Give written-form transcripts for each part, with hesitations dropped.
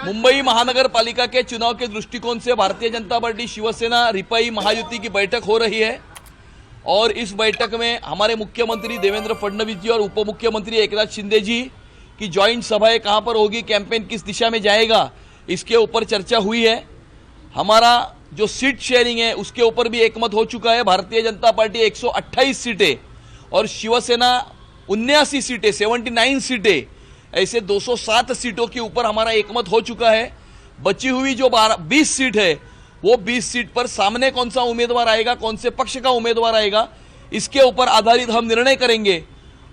मुंबई महानगर पालिका के चुनाव के दृष्टिकोण से भारतीय जनता पार्टी शिवसेना रिपाई महायुति की बैठक हो रही है और इस बैठक में हमारे मुख्यमंत्री देवेंद्र फडणवीस जी और उप मुख्यमंत्री एकनाथ शिंदे जी की ज्वाइंट सभाएं कहां पर होगी, कैंपेन किस दिशा में जाएगा, इसके ऊपर चर्चा हुई है। हमारा जो सीट शेयरिंग है उसके ऊपर भी एकमत हो चुका है। भारतीय जनता पार्टी 128 सीटें और शिवसेना 79 सीटें 79 सीटें, ऐसे 207 सीटों के ऊपर हमारा एकमत हो चुका है। बची हुई जो 20 सीट है वो 20 सीट पर सामने कौन सा उम्मीदवार आएगा, कौन से पक्ष का उम्मीदवार आएगा, इसके ऊपर आधारित हम निर्णय करेंगे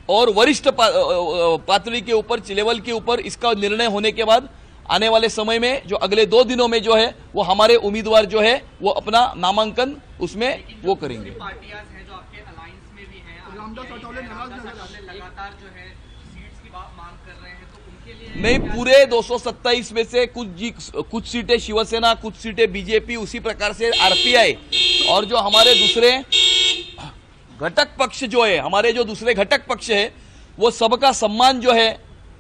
और वरिष्ठ पातळी के ऊपर, लेवल के ऊपर इसका निर्णय होने के बाद आने वाले समय में जो अगले 2 दिनों में जो है वो हमारे उम्मीदवार जो है वो अपना नामांकन उसमें वो करेंगे। पार्टियां हैं जो आपके अलायंस में भी हैं, रामदास अठावले लगातार जो है सीट्स की मांग कर रहे हैं, तो उनके लिए नहीं, पूरे 227 में से कुछ सीटें शिवसेना, कुछ सीटें बीजेपी, उसी प्रकार से आरपीआई और जो हमारे दूसरे घटक पक्ष जो है, हमारे जो दूसरे घटक पक्ष है वो सबका सम्मान जो है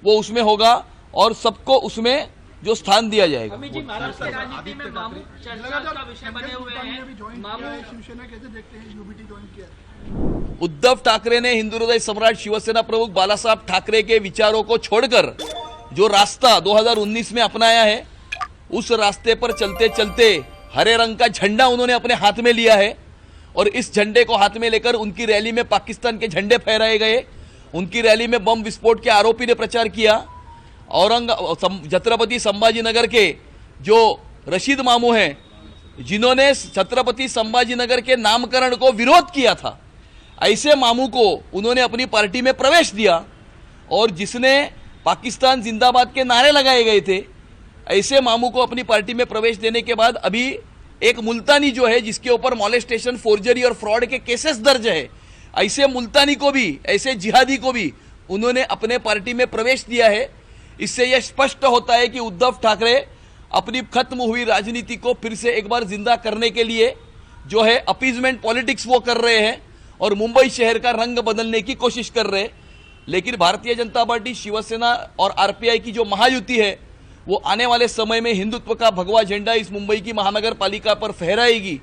वो उसमें होगा और सबको उसमें जो स्थान दिया जाएगा। अमित जी, महाराष्ट्र की राजनीति में मामू चर्चा का विषय बने हुए हैं। शिवसेना कैसे देखते हैं, यूबीटी ज्वाइन किया? उद्धव ठाकरे ने हिंदू हृदय सम्राट शिवसेना प्रमुख बालासाहब ठाकरे के विचारों को छोड़कर जो रास्ता 2019 में अपनाया है, उस रास्ते पर चलते चलते हरे रंग का झंडा उन्होंने अपने हाथ में लिया है और इस झंडे को हाथ में लेकर उनकी रैली में पाकिस्तान के झंडे फहराए गए। उनकी रैली में बम विस्फोट के आरोपी ने प्रचार किया। छत्रपति संभाजीनगर के जो रशीद मामू हैं, जिन्होंने छत्रपति संभाजीनगर के नामकरण को विरोध किया था, ऐसे मामू को उन्होंने अपनी पार्टी में प्रवेश दिया और जिसने पाकिस्तान जिंदाबाद के नारे लगाए गए थे, ऐसे मामू को अपनी पार्टी में प्रवेश देने के बाद अभी एक मुल्तानी जो है जिसके ऊपर मॉलेस्टेशन, फोर्जरी और फ्रॉड के केसेस दर्ज है, ऐसे मुल्तानी को भी, ऐसे जिहादी को भी उन्होंने अपने पार्टी में प्रवेश दिया है। इससे यह स्पष्ट होता है कि उद्धव ठाकरे अपनी खत्म हुई राजनीति को फिर से एक बार जिंदा करने के लिए जो है अपीजमेंट पॉलिटिक्स वो कर रहे हैं और मुंबई शहर का रंग बदलने की कोशिश कर रहे हैं। लेकिन भारतीय जनता पार्टी, शिवसेना और आरपीआई की जो महायुति है वो आने वाले समय में हिंदुत्व का भगवा झंडा इस मुंबई की महानगर पालिका पर फहराएगी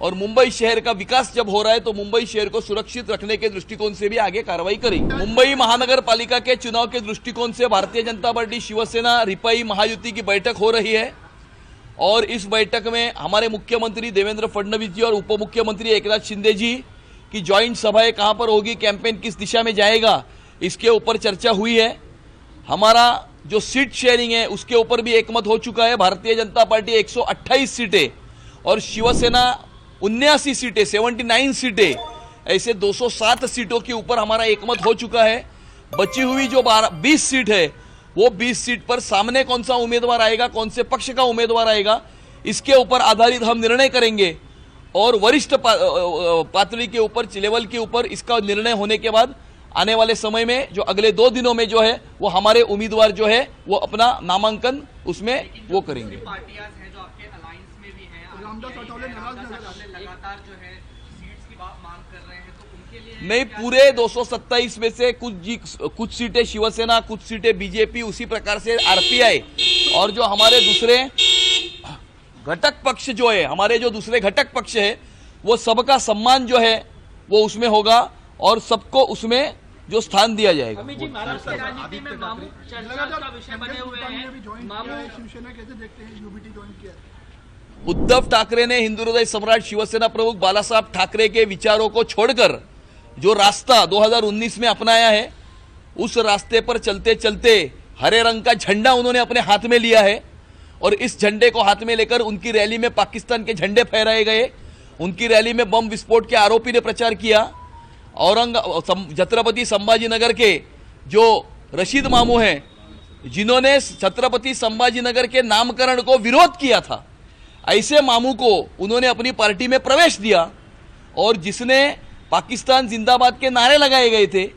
और मुंबई शहर का विकास जब हो रहा है तो मुंबई शहर को सुरक्षित रखने के दृष्टिकोण से भी आगे कार्रवाई करेगी। मुंबई महानगर पालिका के चुनाव के दृष्टिकोण से भारतीय जनता पार्टी शिवसेना रिपाई महायुति की बैठक हो रही है और इस बैठक में हमारे मुख्यमंत्री देवेंद्र फडणवीस जी और उप मुख्यमंत्री एकनाथ शिंदे जी की ज्वाइंट सभाएं कहां पर होगी, कैंपेन किस दिशा में जाएगा, इसके ऊपर चर्चा हुई है। हमारा जो सीट शेयरिंग है उसके ऊपर भी एकमत हो चुका है। भारतीय जनता पार्टी 128 सीटें और शिवसेना 79 सीटें 79 सीटें, ऐसे 207 सीटों के ऊपर हमारा एकमत हो चुका है। बची हुई जो 20 सीट है वो 20 सीट पर सामने कौन सा उम्मीदवार आएगा, कौन से पक्ष का उम्मीदवार आएगा, इसके ऊपर आधारित हम निर्णय करेंगे और वरिष्ठ पातळी के ऊपर, लेवल के ऊपर इसका निर्णय होने के बाद आने वाले समय में जो अगले 2 दिनों में जो है वो हमारे उम्मीदवार जो है वो अपना नामांकन उसमें वो करेंगे। पार्टियां हैं जो आपके अलायंस में भी हैं, रामदास अठावले लगातार जो है सीट्स की मांग कर रहे हैं, तो उनके लिए नहीं, पूरे 227 में से कुछ सीटें शिवसेना, कुछ सीटें बीजेपी, उसी प्रकार से आरपीआई और जो हमारे दूसरे घटक पक्ष जो है, हमारे जो दूसरे घटक पक्ष है वो सबका सम्मान जो है वो उसमें होगा और सबको उसमें जो स्थान दिया जाएगा। अमित जी, महाराष्ट्र की राजनीति में मामू चर्चा का विषय बने हुए हैं। शिवसेना कैसे देखते हैं, यूबीटी ज्वाइन किया? उद्धव ठाकरे ने हिंदू हृदय सम्राट शिवसेना प्रमुख बालासाहब ठाकरे के विचारों को छोड़कर जो रास्ता 2019 में अपनाया है, उस रास्ते पर चलते चलते हरे रंग का झंडा उन्होंने अपने हाथ में लिया है और इस झंडे को हाथ में लेकर उनकी रैली में पाकिस्तान के झंडे फहराए गए। उनकी रैली में बम विस्फोट के आरोपी ने प्रचार किया। छत्रपति संभाजीनगर के जो रशीद मामू हैं, जिन्होंने छत्रपति संभाजीनगर के नामकरण को विरोध किया था, ऐसे मामू को उन्होंने अपनी पार्टी में प्रवेश दिया और जिसने पाकिस्तान जिंदाबाद के नारे लगाए गए थे,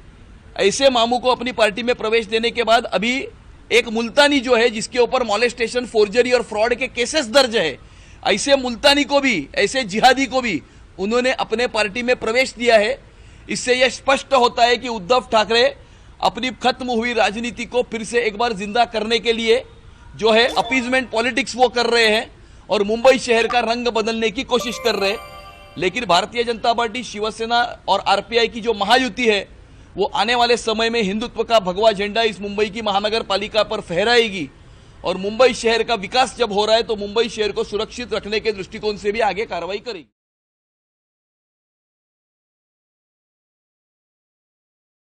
ऐसे मामू को अपनी पार्टी में प्रवेश देने के बाद अभी एक मुल्तानी जो है जिसके ऊपर मॉलेस्टेशन, फोर्जरी और फ्रॉड के केसेस दर्ज है, ऐसे मुल्तानी को भी, ऐसे जिहादी को भी उन्होंने अपने पार्टी में प्रवेश दिया है। इससे यह स्पष्ट होता है कि उद्धव ठाकरे अपनी खत्म हुई राजनीति को फिर से एक बार जिंदा करने के लिए जो है अपीजमेंट पॉलिटिक्स वो कर रहे हैं और मुंबई शहर का रंग बदलने की कोशिश कर रहे हैं। लेकिन भारतीय जनता पार्टी, शिवसेना और आरपीआई की जो महायुति है वो आने वाले समय में हिंदुत्व का भगवा झंडा इस मुंबई की महानगर पालिका पर फहराएगी और मुंबई शहर का विकास जब हो रहा है तो मुंबई शहर को सुरक्षित रखने के दृष्टिकोण से भी आगे कार्रवाई करेगी।